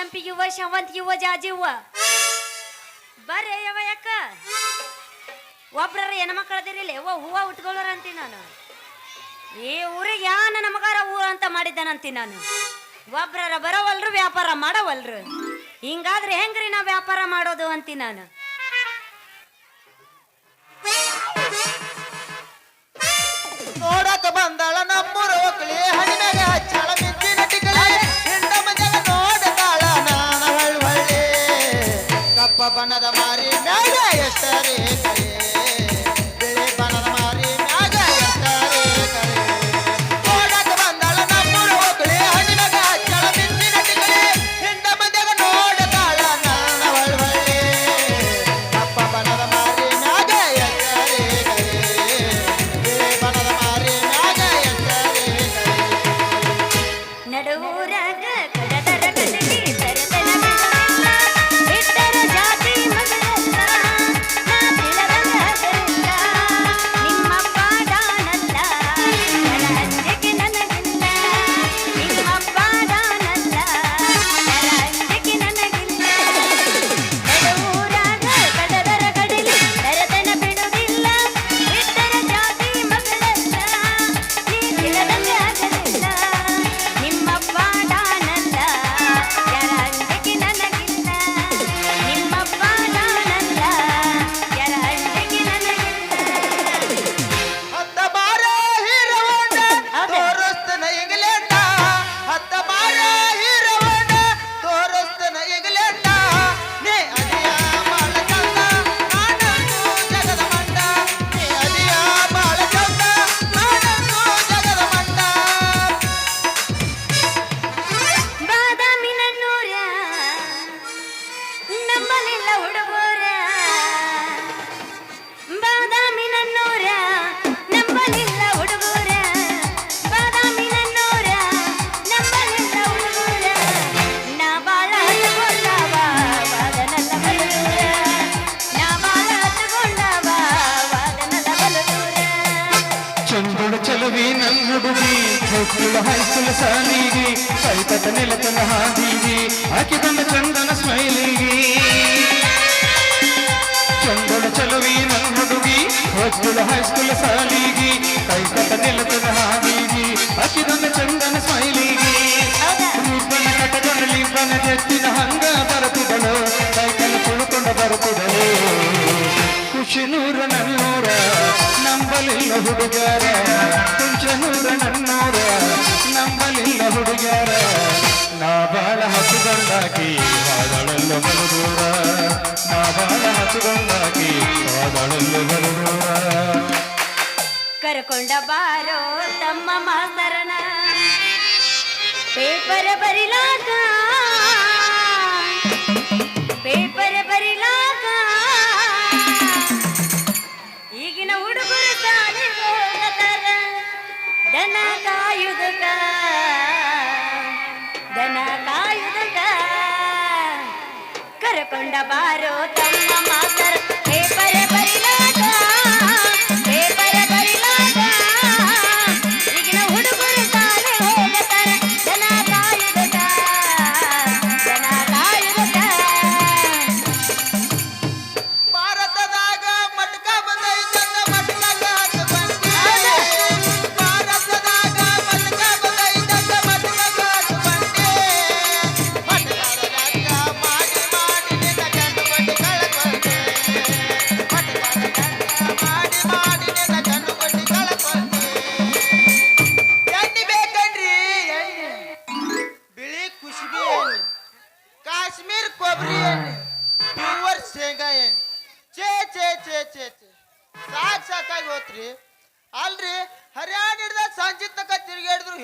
ಸಂಪಿಗೆ ಹೂವ ಶಾವಂತಿಗೆ ಹೂವ ಜಾಜಿ ಹೂವ ಬರ್ರಿ ಯವ ಯಾಕ ಒಬ್ರ ಹೆಣ್ಮಕ್ಳದಿರಿಲ್ಲ ಯವ್ವ ಹೂವ ಉಟ್ಕೊಳ್ಳೋರ ಅಂತೀನಿ ನಾನು. ಈ ಊರಿಗೆ ಯಾ ನನ್ನ ಮಗಾರ ಊರ ಅಂತ ಮಾಡಿದ್ದಾನಂತೀನಿ ನಾನು. ಒಬ್ರರ ಬರೋವಲ್ರು ವ್ಯಾಪಾರ ಮಾಡವಲ್ರು. ಹಿಂಗಾದ್ರೆ ಹೆಂಗ್ರಿ ನಾ ವ್ಯಾಪಾರ ಮಾಡೋದು ಅಂತೀನಿ ನಾನು. ನೋಡಕ ಬಂದಾಳ ನಮ್ಮೂರ ಒಕ್ಕಳಿ ಹಣ್ಣಿನಾಗ ಹಚ್ಚಾಳ ಮಿಂಚಿನ ಟಿಕಲೆ ಹಿಂಡ ಮಂಜಾಗ ನೋಡತಾಳ ನಾನ ಹೊಳ್ಳಿ ಕಪ್ಪ ಬಣ್ಣದ ಮಾರಿ ಮ್ಯಾಗ ಎಷ್ಟರೇ ಕರೆ ಬಿಳಿ ಬಣ್ಣದ ಮಾರಿ ಮ್ಯಾಗ ಎಷ್ಟರೇ ಕರೆ ನೋಡಕ ಬಂದಾಳ ನಮ್ಮೂರ ಒಕ್ಕಳಿ ಹಣ್ಣಿನಾಗ ಹಚ್ಚಾಳ ಮಿಂಚಿನ ಟಿಕಲೆ ಹಿಂಡ ಮಂಜಾಗ ನೋಡತಾಳ ನಾನ ಹೊಳ್ಳಿ ಕಪ್ಪ ಬಣ್ಣದ ಮಾರಿ ಮ್ಯಾಗ ಎಷ್ಟರೇ ಕರೆ ಬಿಳಿ ಬಣ್ಣದ ನಡುವೂರಾಗ ಕಡದರ ಕಡಲಿ ತರತನ ಬಿಡಲಿಲ್ಲ ಬಿಟ್ಟರ ಜಾತಿ ಮಗಳಲ್ಲ ನಾ ತಿಳದಂಗ ಹಗಲಿಲ್ಲ ನಿಮ್ಮಪ್ಪ ಡಾನಲ್ಲ ನನ್ನ ಅಂಜಿಕೆ ನನಗಿಲ್ಲ ನಿಮ್ಮಪ್ಪ ಡಾನಲ್ಲ ನನ್ನ ಅಂಜಿಕೆ ನನಗಿಲ್ಲ ನಡುವೂರಾಗ ಕಡದರ ಕಡಲಿ ತರತನ ಬಿಡುವುದಿಲ್ಲ ಬಿಟ್ಟರ ಜಾತಿ ಮಗಳಲ್ಲ ನೀ ತಿಳದಂಗ ಹಗಲಿಲ್ಲ ನಿಮ್ಮಪ್ಪ ಡಾನಲ್ಲ ಯಾರ ಅಂಜಿಕೆ ನನಗಿಲ್ಲ ನಿಮ್ಮಪ್ಪ ಡಾನಲ್ಲ ಯಾರ ಅಂಜಿಕೆ ನನಗಿಲ್ಲ. ಹತ್ತ ಬಾರ ಹೀರವಣ್ಣ ತೋರಿಸ್ತನ ಇಂಗ್ಲೆಂಡ ಹತ್ತ ಬಾರ ಹೀರವಣ್ಣ ತೋರಿಸ್ತನ ಇಂಗ್ಲೆಂಡ ನೀ ಅದಿಯ ಬಾಳ ಚಂದ ನಾನಂತೂ ಜಗದ ಮಂಡ ನೀ ಅದಿಯ ಬಾಳ ಚಂದ ನಾನಂತೂ ಜಗದ ಮಂಡ ಬಾದಾಮಿನ ನೂರ ನಂಬಲಿಲ್ಲ ಹುಡುಗರ ಬಾದಾಮಿನ ನೂರ ನಂಬಲಿಲ್ಲ ಹುಡುಗರ ಬಾದಾಮಿನ ನೂರ ನಂಬಲಿಲ್ಲ ಹುಡುಗರ ನಾ ಬಾಳ ಹತ್ಕೊಂಡವ ವಾದನಲ್ಲ ಬಲದೂರ ನಾ ಬಾಳ ಹತ್ಕೊಂಡವ ವಾದನಲ್ಲ ಬಲದೂರ. ಚಂದುಳು ಚಲುವಿ ನನ್ನ ಹುಡುಗಿ ಹೊಕ್ಕುಳ ಹೈಸ್ಕೂಲ್ ಸಾಲಿಗೆ ಕೈತದ ನೆಲತನ ಹಾದಿಗೆ ಹಾಕಿಕೊಂಡ ಚಂದನ ಸ್ಮೈಲಿಗೆ ಚಂದುಳು ಚಲುವಿ ನನ್ನ ಹುಡುಗಿ ಹೊಕ್ಕುಳ ಹೈಸ್ಕೂಲ್ ಸಾಲಿಗೆ ಕೈತದ ನೆಲತನ ಹಾದಿಗೆ ಹಾಕಿಕೊಂಡ ಚಂದನ ಸ್ಮೈಲಿಗೆ ಲಿಂಬನ ಕಟ್ಟಕೊಂಡ ಲಿಂಬನ ಜತ್ತಿನ ಹಂಗ ಬರುತ್ತಿದ್ದಳು ಸೈಕಲ್ ತುಳುಕೊಂಡ ಬರುತ್ತಿದ್ದಳು ಕುಶಿನೂರ ನನ್ನೂರ ನಂಬಲಿಲ್ಲ ಹುಡುಗ್ಯಾರ ಕುಂಚನೂರ ನನ್ನೂರ ನಂಬಲಿಲ್ಲ ಹುಡುಗ್ಯಾರ ನಾ ಬಾಳ ಹಸುಗೊಂಡಾಕಿ ವಾದಳಲ್ಲು ಬಲದೂರ ನಾ ಬಾಳ ಹಸುಗೊಂಡಾಕಿ ವಾದಳಲ್ಲು ಬಲದೂರ ಕರ್ಕೊಂಡ ಬಾರೋ ತಮ್ಮ ಮಾಸ್ತರನ ಪೇಪರ್ ಬರಿಲಾಕ ಪೇಪರ್ ಬರಿಲಾಕ ಈಗಿನ ಹುಡುಗರು ಸಾಲಿ ಹೋಗತಾರ ದನ ಕಾಯುದಕ ದನ ಕಾಯುದಕ ಕರ್ಕೊಂಡ ಬಾರೋ ತಮ್ಮ ಮಾಸ್ತರ ಪೇಪರ್ ಬರಿಲಾಕ ಪೇಪರ್ ಬರಿಲಾಕ ಈಗಿನ ಹುಡುಗರು ಸಾಲಿ ಹೋಗತಾರ ದನ ಕಾಯುದಕ ದನ ಕಾಯುದಕ. ಭಾರತದಾಗ ಮಟ್ಕ ಬಂದೈತಂದ ಮಟ್ಕಾಗ ಹತ್ತು ಬಂದಿ ಭಾರತದಾಗ ಮಟ್ಕ ಬಂದೈತಂದ ಮಟ್ಕಾಗ ಹತ್ತು ಬಂದಿ ಮಟ್ಕಾದ ಲೆಕ್ಕ ಮಾಡಿ ಮಾಡಿ ನಿನ್ನ ಗಂಡು ಕೊಟ್ಟಿ ಕಳ್ಕೊಂಡೆ ಮಟ್ಕಾದ ಲೆಕ್ಕ ಮಾಡಿ ಮಾಡಿ ನಿನ್ನ ಗಂಡು ಕೊಟ್ಟಿ ಕಳ್ಕೊಂಡೆ ಎಣ್ಣೆ ಬೇಕನ್ರಿ ಎಣ್ಣೆ ಬಿಳಿ ಕುಸುಬಿ ಎಣ್ಣೆ ಕಾಶ್ಮೀರ್ ಕೊಬ್ಬರಿ ಎಣ್ಣೆ ಪ್ಯೂರ್ ಶೇಂಗಾ ಎಣ್ಣೆ ಚೇ ಚೇ ಚೇ ಚೇ ಚೇ ಸಾಕಾಗಿ ಹೋತ್ರಿ ಅಲ್ರಿ ಹರಿಯಾಣ ಹಿಡ್ದ ಸಂಜೆ ತಕ ತಿರುಗಾಡಿದ್ರು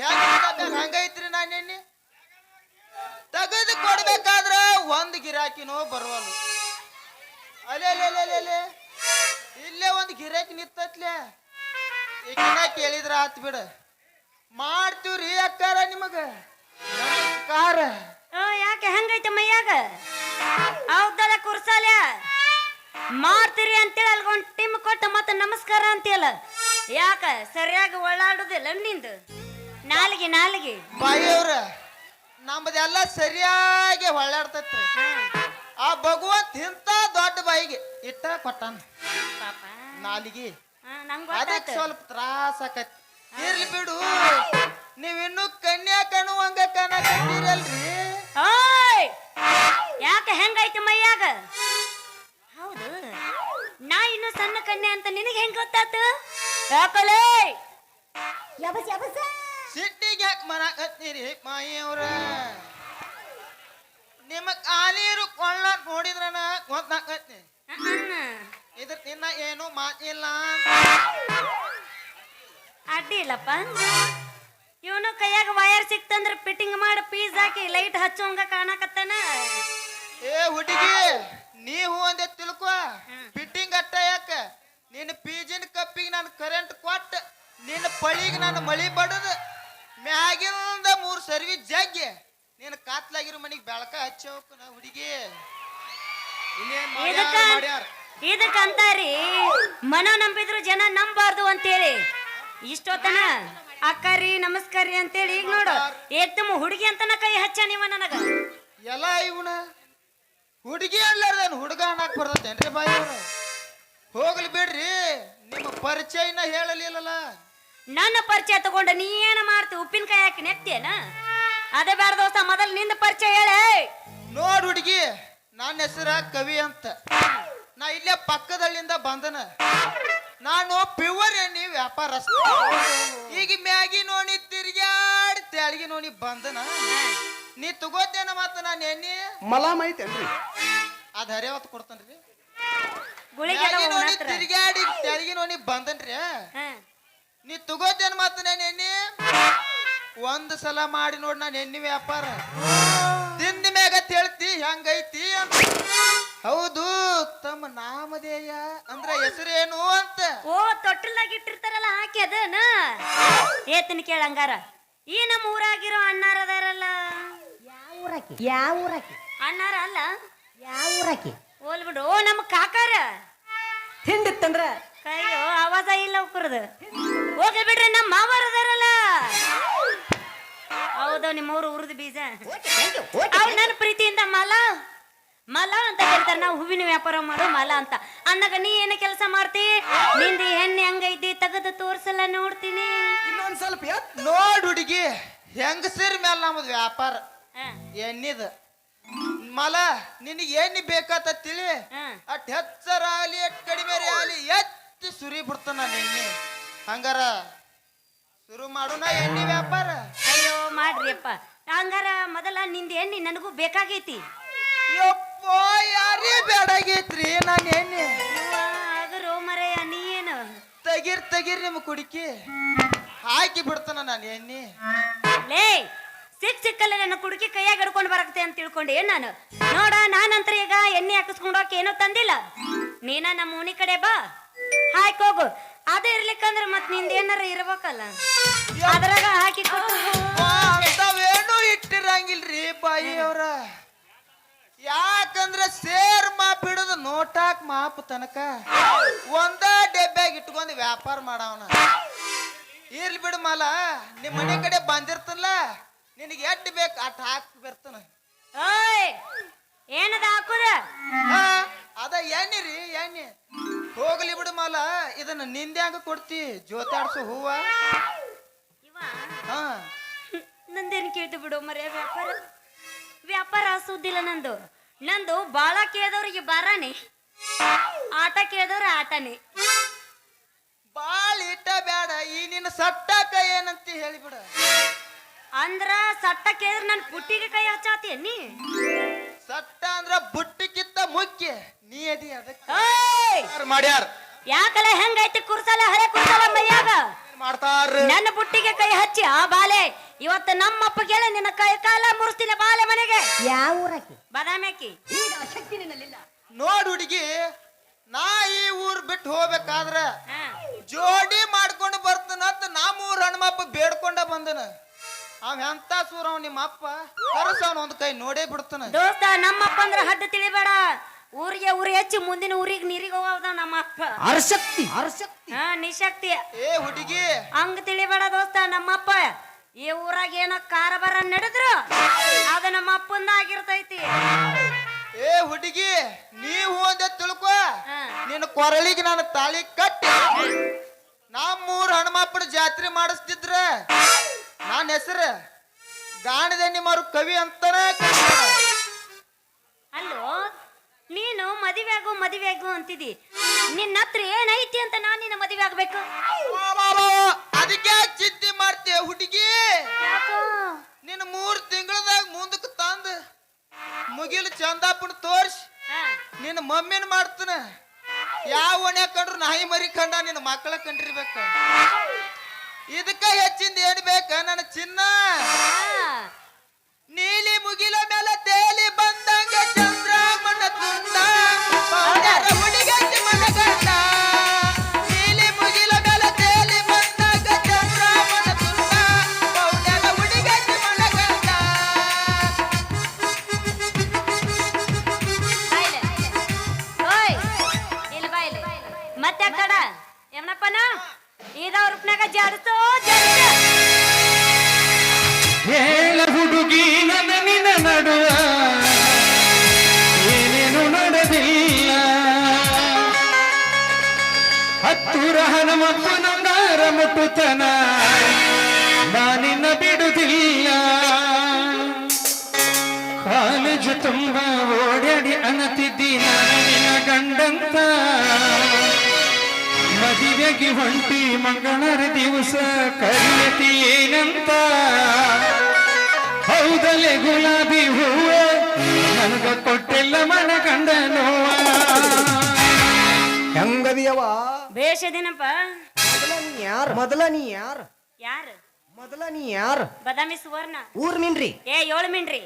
ಹಂಗೈತ್ರಿ ನಾನು ಎಣ್ಣೆ ತೆಗೆದು ಕೊಡ್ಬೇಕಾದ್ರ ಒಂದು ಗಿರಾಕಿನೂ ಬರುವಲ್ಲ ಅಲೆ ಇಲ್ಲೇ ಒಂದು ಗಿರಾಕಿ ನಿತ್ತತ್ಲೆ ಈಗಿನ ಕೇಳಿದ್ರ ಆತ್ ಬಿಡ ಮಾಡ್ತೀವ್ರಿ ಅಕ್ಕಾರ ನಿಮಗ ನಮಸ್ಕಾರ ಯಾಕೆ ಹಂಗೈತೆ ಮೈಯಾಗ ಹೌದಲ್ಲ ಕುರ್ಸಾಲ್ಯ ಮಾಡ್ತೀರಿ ಅಂತೇಳಿ ಅಲ್ಗೊಂದು ಟಿಮ್ ಕೊಟ್ಟ ಮತ್ತೆ ನಮಸ್ಕಾರ ಅಂತೀಯಲ್ಲ ಯಾಕ ಸರಿಯಾಗಿ ಒಳ್ಳಾಡುದಿಲ್ಲ ನಿಂದು ನಾಲಿಗೆ ಬಾಯಿಯವ್ರ ನಮ್ಮದೆಲ್ಲ ಸರಿಯಾಗಿ ಹೊಳ್ಳಾಡ್ತೈತ್ರಿ ಆ ಭಗವಂತ ಇಂಥ ದೊಡ್ಡ ಬಾಯಿಗೆ ಇಟ್ಟ ಕೊಟ್ಟಾನ ಪಾಪ ನಾಲಿಗೆ ನಂಗ್ ಅದಕ್ಕೆ ಗೊತ್ತಾಯ್ತು ಸ್ವಲ್ಪ ತ್ರಾಸ ಆಕೈತಿ ಇರ್ಲಿ ಬಿಡು ನೀವಿನ್ನೂ ಕನ್ಯಾ ಕಣುವಂಗ ಕಣಕತ್ತೀರಲ್ರಿ ಓಯ್ ಯಾಕೆ ಹೆಂಗೈತಿ ಮೈಯಾಗ ಹೌದು ನಾ ಇನ್ನು ಸಣ್ಣ ಕನ್ಯೆ ಅಂತ ನಿನಗೆ ಹೆಂಗ್ ಗೊತ್ತಾತು ಯಾಕಲೇ ಸಿಟ್ಟಿಗೆ ಯಾಕೆ ಮನಾಕತ್ತೀರಿ ಮಾಯಿಯವ್ರ ನಿಮ್ಮ ಕಾಲೀರು ಕೊಳ್ಳ ನೋಡಿದ್ರನ ಗೊತ್ತಾಕತ್ತಿ ಇದ್ರ ನಿನ್ನ ಏನು ಮಾತಿಲ್ಲ ಅಡ್ಡಿ ಇಲ್ಲಪ್ಪ ಇವನು ಕೈಯಾಗ ವಯರ್ ಸಿಕ್ತಂದ್ರ ಫಿಟ್ಟಿಂಗ್ ಮಾಡಿ ಪೀಸ್ ಹಾಕಿ ಲೈಟ್ ಹಚ್ಚೋಂಗ ಕಾಣಕತ್ತಾನ ಏ ಹುಡುಗಿ ನೀವು ಒಂದೇ ತಿಳ್ಕೊ ಫಿಟ್ಟಿಂಗ್ ಅಟ್ಟ ಯಾಕ ನಿನ್ನ ಪೀಜಿನ ಕಪ್ಪಿಗೆ ನಾನು ಕರೆಂಟ್ ಕೊಟ್ಟ ನಿನ್ನ ಪಳಿಗೆ ನಾನು ಮಳಿ ಬಡದು ಮ್ಯಾಗಿಂದ 3 ಸರ್ವಿಸ್ ಜಗ್ಗಿ ನೀನು ಕಾತ್ಲಾಗಿರೋ ಮನಿಗೆ ಬೆಳಕ ಹಚ್ಚೋಕ ನಾ ಹುಡುಗಿ ಇನ್ನೇನ್ ಮಾಡ್ಯಾರ ಇದಕ್ಕಂತಾರಿ ಮನ ನಂಬಿದ್ರು ಜನ ನಂಬಾರ್ದು ಅಂತೇಳಿ ಇಷ್ಟೊತ್ತನ ಅಕ್ಕರಿ ನಮಸ್ಕಾರಿ ಅಂತೇಳಿ ಈಗ ನೋಡು ಏಕ್ದಮ್ ಹುಡುಗಿ ಅಂತನ ಕೈ ಹಚ್ಚ ನೀವ ನನಗ ಎಲ್ಲ ಇವನ ಹುಡುಗಿ ಅಲ್ಲಾರ್ದೇನು ಹುಡುಗ ಅನ್ನಕ್ ಬರ್ತೇನ್ರಿ ಬಾಯಿ ಅವ್ರ ಹೋಗ್ಲಿ ಬಿಡ್ರಿ ನಿಮ್ಮ ಪರಿಚಯನ ಹೇಳಲಿಲ್ಲಲ್ಲ ನನ್ನ ಪರಿಚಯ ತಗೊಂಡ ನೀ ಏನ ಮಾಡ್ತಿ ಉಪ್ಪಿನಕಾಯಿ ಹಾಕಿ ನೆಕ್ತೇನ ಅದೇ ಬೇಡ ದೋಸ್ತ ಮೊದಲು ನಿಂದ ಪರಿಚಯ ಹೇಳ ನೋಡ್ ಹುಡುಗಿ ನನ್ನ ಹೆಸರ ಕವಿ ಅಂತ ನಾ ಇಲ್ಲೇ ಪಕ್ಕದಲ್ಲಿಂದ ಬಂದನ ನಾನು ಪ್ಯೂರ್ ಎಣ್ಣಿ ವ್ಯಾಪಾರಸ್ಥ ಈಗ ಮ್ಯಾಗಿ ನೋಡಿ ತಿರ್ಗ್ಯಾಡಿ ತೆಳಗಿ ನೋಡಿ ಬಂದನ ನೀ ತಗೋತೇನ ಮತ್ತ ನಾನು ಎಣ್ಣಿ ಮಲಾಮ್ ಐತೇನ್ರಿ ಅದ್ ಹರಿಯವತ್ತು ಕೊಡ್ತಾನ್ರಿ ಗುಳಿಗೆ ಮ್ಯಾಗಿ ನೋಡಿ ತಿರ್ಗ್ಯಾಡಿ ತೆಳಗಿ ನೋಡಿ ಬಂದನ್ರಿ ನೀ ತಗೋತೇನ ಮತ್ತ ನಾನು ಎಣ್ಣಿ ಒಂದ್ ಸಲ ಮಾಡಿ ನೋಡ್ ನಾನು ಎಣ್ಣಿ ವ್ಯಾಪಾರ ತಿಂದ ಮ್ಯಾಗ ಹೇಳ್ತಿ ಹೆಂಗೈತಿ ಅಂತ ಹೌದು ತಮ್ಮ ನಾಮಧೇಯ ಅಂದ್ರ ಹೆಸರೇನು ಅಂತ ಓ ತೊಟ್ಟಲ್ದಾಗ ಇಟ್ಟಿರ್ತಾರಲ್ಲ ಹಾಕಿ ಅದನ ಏತನ ಕೇಳಂಗಾರ ಈ ನಮ್ಮ ಊರಾಗಿರೋ ಅಣ್ಣಾರ ಅದಾರಲ್ಲ ಯಾವ ಊರಾಕಿ ಅಣ್ಣಾರ ಅಲ್ಲ ಯಾವ ಊರಾಕಿ ಹೋಲ್ ಬಿಡು ಓ ನಮ್ಮ ಕಾಕಾರ ತಿಂಡಿತ್ತಂದ್ರ ಕೈಯೋ ಆವಾಜ ಇಲ್ಲ ಉಕ್ಕರದು ಹೋಗ್ಲಿ ಬಿಡ್ರಿ ನಮ್ಮ ಮಾವಾರ ಅದಾರಲ್ಲ ಹೌದು ನಿಮ್ಮವ್ರು ಉರಿದ ಬೀಜ ಅವ್ರು ನನ್ನ ಪ್ರೀತಿಯಿಂದ ಮಲ ಮಲ ಅಂತ ಹೇಳ್ತಾರೆ ನಾವು ಹೂವಿನ ವ್ಯಾಪಾರ ಮಾಡೋ ಮಲ ಅಂತ ಅಂದಾಗ ನೀ ಏನ ಕೆಲಸ ಮಾಡ್ತಿ ನಿಂದಿ ಹೆಣ್ಣೆ ಹಂಗೈತಿ ತೆಗೆದು ತೋರ್ಸಲ್ಲ ನೋಡ್ತೀನಿ ಇನ್ನೊಂದ್ ಸ್ವಲ್ಪ ನೋಡ್ ಹುಡುಗಿ ಹೆಂಗಸರ್ ಮೇಲೆ ನಮ್ಮದು ವ್ಯಾಪಾರ ಹ, ಎಣ್ಣಿದ ಮಲ ನಿನಗೆ ಎಣ್ಣಿ ಬೇಕಾತ ತಿಳಿ ಹ. ಅಟ್ ಹೆಚ್ಚರ ಆಲಿ ಅಟ್ ಕಡಿಮೆ ಆಲಿ ಎತ್ತಿ ಸುರಿ ಬಿಡ್ತಾನ ನಾನು ಎಣ್ಣಿ ಹಂಗಾರ ಶುರು ಮಾಡೋಣ ಎಣ್ಣಿ ವ್ಯಾಪಾರ ಅಯ್ಯೋ ಮಾಡ್ರಿ ಅಪ್ಪ ಹಂಗಾರ ಮೊದಲ ನಿಂದ ಎಣ್ಣಿ ನನಗೂ ಬೇಕಾಗೈತಿ ಯಪ್ಪ ಯಾರೇ ಬೇಡಾಗೈತ್ರಿ ನಾನು ಎಣ್ಣೆ ಆಗರೋ ಮರೆಯ ನೀ ಏನು ತೆಗಿರ್ ನಿಮ್ಮ ಕುಡಿಕಿ ಹಾಕಿ ಬಿಡ್ತಾನ ನಾನು ಎಣ್ಣಿ ಲೇ ಸಿಕ್ಕಲ್ಲ ನನ್ನ ಕುಡುಕಿ ಕೈಯಾಗ ಹಿಡ್ಕೊಂಡು ಬರಕತೆ ಅಂತ ತಿಳ್ಕೊಂಡೆ ಏನ್ ನಾನು ನೋಡ ನಾನಂತರ ಈಗ ಎಣ್ಣೆ ಹಾಕಿಸ್ಕೊಂಡು ಹೋಗಕ್ಕೆ ಏನೂ ತಂದಿಲ್ಲ ನೀನ ನಮ್ಮ ಮನೆ ಕಡೆ ಬಾ ಹಾಕಿ ಹೋಗು ಅದೇ ಇರ್ಲಿಕ್ಕಂದ್ರ ಮತ್ ನಿಂದ ಏನಾರ ಇರ್ಬೇಕಲ್ಲ ಅದ್ರಾಗ ಹಾಕಿ ಕೊಟ್ಟು ಅಂತವೇನು ಇಟ್ಟಿರಂಗಿಲ್ರಿ ಬಾಯಿ ಅವ್ರ ಯಾಕಂದ್ರ ಸೇರ್ ಮಾಪ್ ಹಿಡಿದು ನೋಟಾಕ್ ಮಾಪ್ ತನಕ ಒಂದ ಡೆಬ್ಬ್ಯಾಗ ಇಟ್ಕೊಂಡ್ ವ್ಯಾಪಾರ ಮಾಡವನ ಇರ್ಲಿ ಬಿಡು ಮಲ ನಿಮ್ ಮನೆ ಕಡೆ ಬಂದಿರ್ತಲ್ಲ ನಿನಗೆ ಎಟ್ಟು ಬೇಕು ಅಟ್ ಹಾಕಿ ಬರ್ತಾನ ಓಯ್ ಏನದ ಹಾಕುದ ಅದ ಎಣ್ಣೆ ರೀ ಎಣ್ಣೆ ಹೋಗ್ಲಿ ಬಿಡು ಮಲ ಇದನ್ನ ನಿಂದ್ಯಾಂಗ ಕೊಡ್ತಿ ಜೋತಾಡ್ಸು ಹೂವ ಇವ ಹಾ ನಂದೇನ್ ಕೇಳ್ತು ಬಿಡು ಮರ್ಯ ವ್ಯಾಪಾರ ಸುದ್ದಿಲ್ಲ ನಂದು ಬಾಳ ಕೇಳಿದವ್ರಿಗೆ ಬಾರಾನೆ ಆಟ ಕೇಳಿದವ್ರ ಆಟನೇ ಬಾಳ ಇಟ್ಟ ಬೇಡ ಈ ನಿನ್ನ ಸಟ್ಟಾಕ ಏನಂತ ಹೇಳಿಬಿಡ ಅಂದ್ರ ಸಟ್ಟ ಕೇಳಿದ್ರ ನನ್ ಪುಟ್ಟಿಗೆ ಕೈ ಹಚ್ಚಾತಿ ನೀ ಸಟ್ಟ ಅಂದ್ರ ಬುಟ್ಟಿಕ್ಕಿಂತ ಮುಖ್ಯ ನೀ ಅದಿ ಅದಕ್ಕೆ ಓಯ್ ಮಾಡ್ಯಾರ ಯಾಕಲೆ ಹೆಂಗೈತಿ ಕುರ್ಸಲ ಹಳೆ ಕುರ್ಸಲ ಮೈಯಾಗ ಮಾಡ್ತಾರ ನನ್ನ ಬುಟ್ಟಿಗೆ ಕೈ ಹಚ್ಚಿ ಆ ಬಾಲೆ ಇವತ್ತು ನಮ್ಮಪ್ಪ ಕೇಳ ನಿನ್ನ ಕೈ ಕಾಲ ಮುರಿಸ್ತೀನಿ ಬಾಲೆ ಮನೆಗೆ ಯಾವ ಊರಾಕಿ ಬಾದಾಮಿ ಅಕ್ಕಿ ಈಗ ಶಕ್ತಿ ನಿನ್ನಲ್ಲಿಲ್ಲ ನೋಡ್ ಹುಡುಗಿ ನಾ ಈ ಊರ್ ಬಿಟ್ಟು ಹೋಗ್ಬೇಕಾದ್ರ ಹಾ. ಜೋಡಿ ಮಾಡ್ಕೊಂಡು ಬರ್ತನಂತ ನಮ್ಮೂರ್ ಹಣ್ಮಪ್ಪ ಬೇಡ್ಕೊಂಡ ಬಂದನ ಅವ್ ಎಂತ ಸೂರ ಅವ್ ನಿಮ್ಮ ಅಪ್ಪ ಕರಸ ಅವನ ಒಂದ್ ಕೈ ನೋಡೇ ಬಿಡ್ತಾನ ದೋಸ್ತ ನಮ್ಮಪ್ಪ ಅಂದ್ರ ಹಡ್ಡು ತಿಳಿಬೇಡ ಊರಿಗೆ ಉರಿ ಹಚ್ಚಿ ಮುಂದಿನ ಊರಿಗೆ ನೀರಿಗೆ ಹೋಗದ ನಮ್ಮಪ್ಪ ಅರಶಕ್ತಿ ಹಾ ನಿಶಕ್ತಿ ಏ ಹುಡುಗಿ ಹಂಗ ತಿಳಿಬೇಡ ದೋಸ್ತ ನಮ್ಮಪ್ಪ ಈ ಊರಾಗ ಏನೋ ಕಾರಬಾರ ನಡೆದ್ರು ಅದು ನಮ್ಮ ಅಪ್ಪಂದ ಆಗಿರ್ತೈತಿ. ಏ ಹುಡುಗಿ ನೀವು ಒಂದೇ ತಿಳ್ಕೊ. ಹಾ. ನಿನ್ನ ಕೊರಳಿಗೆ ನಾನು ತಾಳಿ ಕಟ್ಟಿ ನಮ್ಮೂರ್ ಹನುಮಪ್ಪನ ಜಾತ್ರೆ ಮಾಡಿಸ್ತಿದ್ರ ನನ್ನ ಹೆಸರು ಗಾಣದ ನಿಮ್ಮವ್ರ ಕವಿ ಅಂತಾನೆ ಕರೀತಾರ. ಅಲ್ಲೋ ನೀನು ಮದುವೆಯಾಗು ಅಂತಿದಿ. ನಿನ್ನ ಹತ್ರ ಏನೈತಿ ಅಂತ ನಾನು ನಿನ್ನ ಮದುವೆ ಆಗ್ಬೇಕು? ಅದಕ್ಕೆ ಚಿಂತೆ ಮಾಡ್ತೀಯ ಹುಡುಗಿ? ಯಾಕೋ? ನಿನ್ನ 3 ತಿಂಗಳದಾಗ ಮುಂದಕ್ಕೆ ತಂದು ಮುಗಿಲು ಚಂದಾಪುಣ ತೋರ್ಸಿ ಹಾ. ನಿನ್ನ ಮಮ್ಮಿನ ಮಾಡ್ತಾನ. ಯಾವ ಒಣೆ ಕಂಡ್ರು ನಾಯಿ ಮರಿ ಕಂಡ ನಿನ್ನ ಮಕ್ಕಳ ಕಂಡಿರ್ಬೇಕ. ಇದಕ್ಕ ಹೆಚ್ಚಿಂದ ಏನ್ ಬೇಕ ನನ್ನ ಚಿನ್ನ? ನೀಲಿ ಮುಗಿಲ ಮೇಲೆ ತೇಲಿ ಬಂದಂಗ ಚಂದ್ರಮನ ತುಂಡ ಹುಡುಗಂತ ಮನಗಂಡ. ನೀಲಿ ಮುಗಿಲ ಮೇಲೆ ತೇಲಿ ಬಂದಾಗ ಚಂದ್ರಮನ ತುಂಡ ಪೌಡರ ಹುಡುಗಂತ ಮನಗಂಡ. ಓಯ್ ಇಲ್ಲ ಬಾಯಿಲೆ ಮತ್ತೆ ಕಡ ಯಮನಪ್ಪನ ಇದವ್ರ ರೂಪನಾಗ ಜಾಡ್ಸೋ ಜಾಡ್ಸ. ಹೇಳ ಹುಡುಗಿ ನನ್ನ ನಿನ್ನ ನಡುವ ಏನೇನು ನಡೆದಿಲ್ಲ. ಹತ್ತೂರ ಹನುಮಪ್ಪನಂಗಾರ ಮುಟ್ಟುತನ ನಾನಿನ್ನ ಬಿಡುದಿಲ್ಲ. ಕಾಲೇಜು ತುಂಬ ಓಡಾಡಿ ಅನ್ನತಿದ್ದಿ ನಿನ್ನ ಗಂಡಂತ. ಮದುವೆಗೆ ಹೊಂಟಿ ಮಂಗಳರ ದಿವಸ ಕರಿಯತಿ ಏನಂತ. ಹೌದಲೆ ಗುಲಾಬಿ ಹೂವ ನನಗ ಕೊಟ್ಟಿಲ್ಲ ಮನ ಗಂಡ ನೋವ. ಹೆಂಗದಿಯವ? ಬೇಷದಿನಪ್ಪ. ಮೊದಲ ನೀ ಯಾರು? ಯಾರು? ಮೊದಲ ನೀ ಯಾರು? ಬದಾಮಿ ಸುವರ್ಣ. ಊರ್ ಮೀನ್ರಿ? 7 ಮಿನ್ರಿ.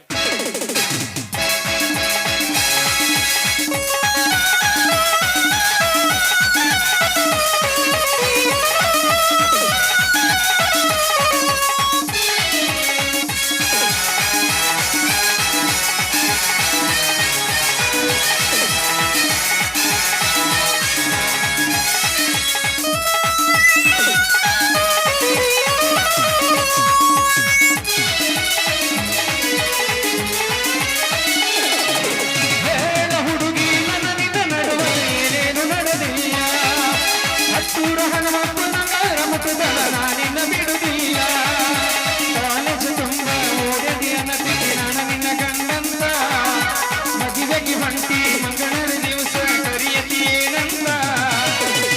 ಹೇಳ ಹುಡುಗಿ ನನ್ನ ನಿನ್ನ ನಡುವ ಏನೇನು ನಡೆದಿಲ್ಲ. ಹತ್ತೂರ ಹನುಮಪ್ಪನಂಗಾರ ಮುಟ್ಟುದಲ ನಾನಿನ್ನ ಬಿಡುದಿಲ್ಲ. ಕಾಲೇಜು ತುಂಬ ಓಡದಿ ಅನ್ನತಿದ್ದಿ ನಾನು ನಿನ್ನ ಗಂಡಂತ. ಮದುವೆಗೆ ಹೊಂಟಿ ಮಂಗಳರ ದಿವಸ ಕರಿಯತಿ ಏನಂತ.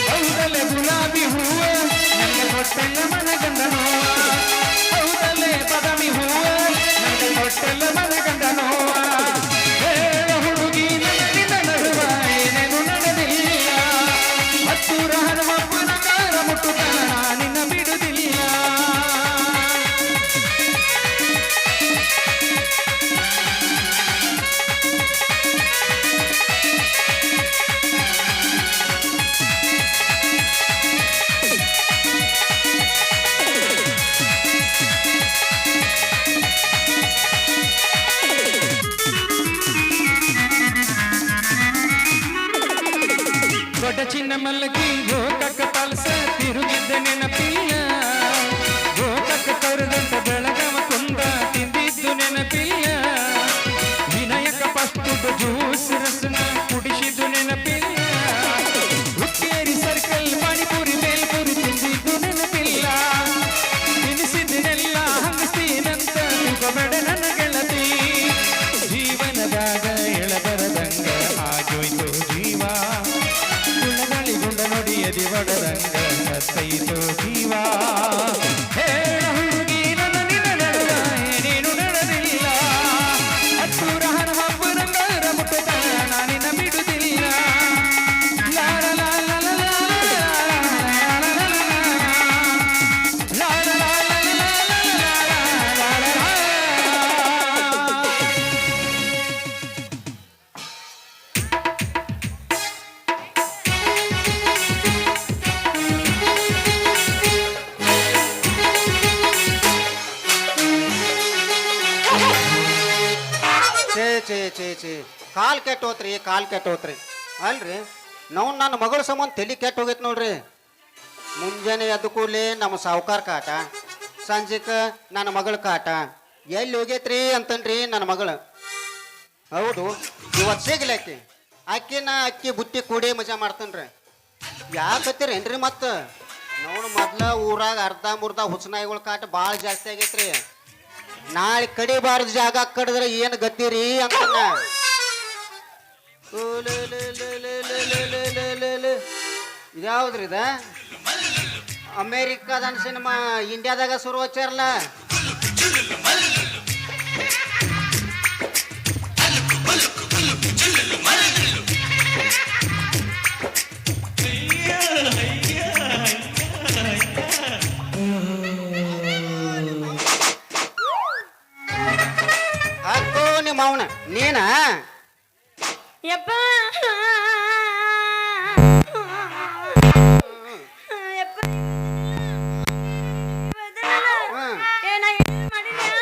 ಹೌದಲೆ ಗುಲಾಬಿ ಹೂವ ನನ್ನ ಕೊಟ್ಟೆಲ್ಲ ಮನ ಗಂಡ ನೋವ. ಹೌದಲೆ ಬದಾಮಿ ಹೂವ ನನ್ನ ಕೊಟ್ಟೆಲ್ಲ ಮನ ಗಂಡ ನೋವ. ಹೇಳ ಹುಡುಗಿ ನನ್ನ ನಿನ್ನ ನಡುವ ಏನೇನು ನಡೆದಿಲ್ಲ. ಹತ್ತೂರ ಹನುಮಪ್ಪನಂಗಾರ ಮುಟ್ಟುತನ ನಾನಿನ್ನ ಬಿಡುದಿಲ್ಲ. ದೊಡ್ಡ ಚಿನ್ನ ಮಲ್ಲಗಿ ಗೋಕಕ್ಕ ಪಲ್ಸ ತಿರುಗಿದ್ದ ನೆನಪಿಲ್ಲ. ಗೋಕಕ್ಕ ಕರೆದಂತ ಬೆಳಗವ ಕುಂದ ತಿಂದಿದ್ದು ನೆನಪಿಲ್ಲ. ವಿನಾಯಕ ಫಸ್ಟ್ ಜ್ಯೂಸ್ ರಸನ ಕುಡಿಸಿದ್ದು ನೆನಪಿಲ್ಲ. ಹುಕ್ಕೇರಿ ಸರ್ಕಲ್ ಪಾನಿಪುರಿ ಬೇಲ್ಪುರಿ ತಿಂದಿದ್ದು ನೆನಪಿಲ್ಲ. ತಿನಿಸಿದ್ದನ್ನೆಲ್ಲ ಹಂಗಸ್ತೀನಂತ ತಿಳ್ಕೊಬೇಡ ನನ್ನ ಗೆಳತಿ. ಜೀವನದಾಗ ಎಳಬರದಂಗ ಆಗೋಯ್ತು ಜೀವ. ಗುಂಡ ನುಡಿಯದಿ ಒಡದಂಗ ಸತ್ತೈತು ಜೀವ. ಹೇಳ ಹುಡುಗಿ ನನ್ನ ನಿನ್ನ ನಡುವ ಏನೇನು ನಡೆದಿಲ್ಲ. ಹತ್ತೂರ ಹನುಮಪ್ಪನಂಗಾರ ಮುಟ್ಟುತನ ನಾನಿನ್ನ ಬಿಡುದಿಲ್ಲ. ಲಾಲ ಲಾಲ ಲಾಲ ಲಾಲ ಛೇ ಕಾಲ್ ಕೆಟ್ಟೋತ್ರಿ ಅಲ್ರಿ ನಾವು ನನ್ನ ಮಗಳ ಸಂಬಂಧ ತಲೆ ಕೆಟ್ಟ ಹೋಗೈತೆ ನೋಡ್ರಿ. ಮುಂಜಾನೆ ಎದ್ದು ಕೂಡಲೇ ನಮ್ಮ ಸಾವುಕಾರ ಕಾಟ ಸಂಜೆಕ ನನ್ನ ಮಗಳ ಕಾಟ ಎಲ್ಲಿ ಹೋಗೈತ್ರಿ ಅಂತನ್ರಿ ನನ್ನ ಮಗಳು. ಹೌದು, ಇವತ್ತು ಸಿಗ್ಲಿ ಆಕಿನ ಅಕ್ಕಿ ಬುತ್ತಿ ಕೂಡಿ ಮಜಾ ಮಾಡ್ತಾನ್ರಿ. ಯಾಕತ್ತೀರೇನ್ರಿ ಮತ್ತೆ ನೋಡು, ಮೊದ್ಲ ಊರಾಗ ಅರ್ಧ ಮುರ್ಧ ಹುಚ್ಚನಾಯಿಗಳ ಕಾಟ ಭಾಳ ಜಾಸ್ತಿ ಆಗೈತ್ರಿ. ನಾಳೆ ಕಡಿಬಾರ್ದು ಜಾಗ ಕಡಿದ್ರೆ ಏನು ಗತಿರಿ ಅಂತ. ಇದ್ಯಾವ್ದ್ರಿ ಇದ? ಅಮೇರಿಕಾದ ಸಿನಿಮಾ ಇಂಡಿಯಾದಾಗ ಶುರು ಹಚ್ಚಾರಲ್ಲ. ಹಾಕೋ ನಿಮ್ಮ ಅವನ ನೀನ ಯಪ್ಪ ಯಪ್ಪ ಏನ ಮಾಡಿಲ್ಲ.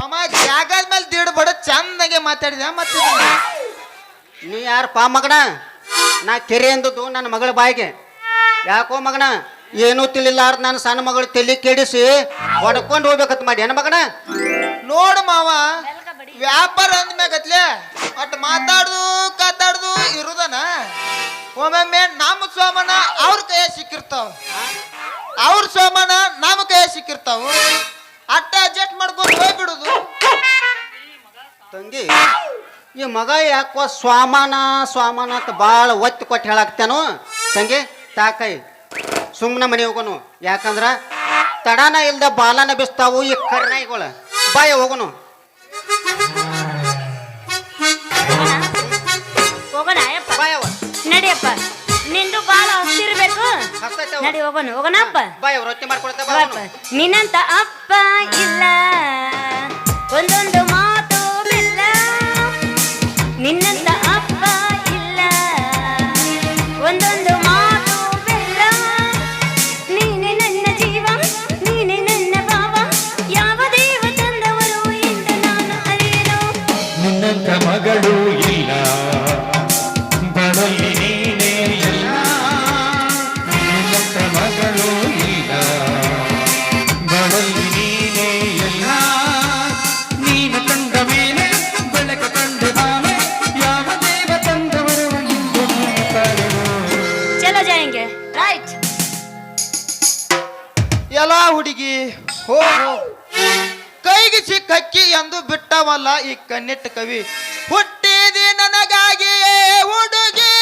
ಅಮ್ಮ ಜಾಗದ ಮೇಲೆ ದಿಡ್ ಬಡ ಚಂದಾಗೆ ಮಾತಾಡಿದ ಮತ್ತೆ ನೀ ಯಾರಪ್ಪ ಮಗನ? ನಾ ಕೆರೆ ಅಂದದ್ದು ನನ್ನ ಮಗಳ ಬಾಯಿಗೆ. ಯಾಕೋ ಮಗನ ಏನೂ ತಿಳಿಲಾರ್ದ ನನ್ನ ಸಣ್ಣ ಮಗಳು ತಲೆ ಕೆಡಿಸಿ ಹೊಡ್ಕೊಂಡು ಹೋಗ್ಬೇಕಂತ ಮಾಡಿ ಏನ ಮಗನ? ನೋಡು ಮಾವ, ವ್ಯಾಪಾರ ಅಂದ್ಮ್ಯಾಗತ್ಲೆ ಒಟ್ಟು ಮಾತಾಡ್ದು ಇರುದನ ಒಮ್ಮೊಮ್ಮೆ ನಮ್ಮ ಸೋಮನ ಅವ್ರ ಕೈಯ ಸಿಕ್ಕಿರ್ತಾವ, ಅವ್ರ ಸೋಮನ ನಮ್ಮ ಕೈಯ ಸಿಕ್ಕಿರ್ತಾವ. ಅಟ್ಟ ಅಡ್ಜಸ್ಟ್ ಮಾಡ್ಕೊಂಡು ಹೋಗ್ಬಿಡುದು. ತಂಗಿ, ಈ ಮಗ ಯಾಕೋ ಸ್ವಾಮಾನ ಅಂತ ಭಾಳ ಒತ್ತಿ ಕೊಟ್ಟು ಹೇಳಾಕ್ತೇನು ತಂಗಿ. ತಾಕೈ ಸುಮ್ಮನೆ ಮನೆ ಹೋಗೋನು, ಯಾಕಂದ್ರ ತಡಾನ ಇಲ್ದ ಬಾಲನ ಬಿಸ್ತಾವು ಈ ಕರ್ನಾಯಿಗಳು. ಬಾಯ ಹೋಗೋನು. ಹೋಗೋಣ ಯಪ್ಪ, ಬಾಯವ ನಡಿಯಪ್ಪ. ನಿಂದು ಬಾಳ ಹಸಿರ್ಬೇಕು. ನಡಿ ಹೋಗೋಣ ಹೋಗೋಣಪ್ಪ. ಬಾಯವ ರೊಟ್ಟಿ ಮಾಡ್ಕೊಳ್ತಾ ಬಾಯಪ್ಪ. ನಿನ್ನಂತ ಅಪ್ಪ ಇಲ್ಲ, ಒಂದೊಂದು ಮಾತು ಬೆಲ್ಲ. ನಿನ್ನಂತ ಅಪ್ಪ ಇಲ್ಲ, ಒಂದೊಂದು ಮಾತು ಬೆಲ್ಲ. ನೀನೆ ನನ್ನ ಜೀವ, ನೀನೆ ನನ್ನ ಭಾವ. ಯಾವ ದೇವ ತಂದವರು ಎಂದು ನಾನು ಅರಿಯೇನು. ನಿನ್ನಂತ ಮಗಳು ಇಲ್ಲ, ಬಡಲಿ ನೀನೇ ಎಲ್ಲ. ನಿನ್ನಂತ ಮಗಳು ಇಲ್ಲ, ಬಡಲಿ ನೀನೇ ಎಲ್ಲ. ನೀನು ಕಂಡ ಮೇಲೆ ಬೆಳಕ ಕಂಡು ಬಾನೆ, ಯಾವ ದೇವ ತಂದವರು ಎಂದು ನೀನು ಕರೆದು. ಚಲೋ ಜಾಯಂಗೆ ರೈಟ್. ಎಲ್ಲ ಹುಡುಗಿ ಹೋಗು, ಕೈಗೆ ಸಿಕ್ಕಿ ಎಂದು ಬಿಟ್ಟವಲ್ಲ ಈ ಕನ್ನಿಟ್ಟ ಕವಿ. ಹುಟ್ಟಿದಿ ನನಗಾಗಿಯೇ ಹುಡುಗಿ,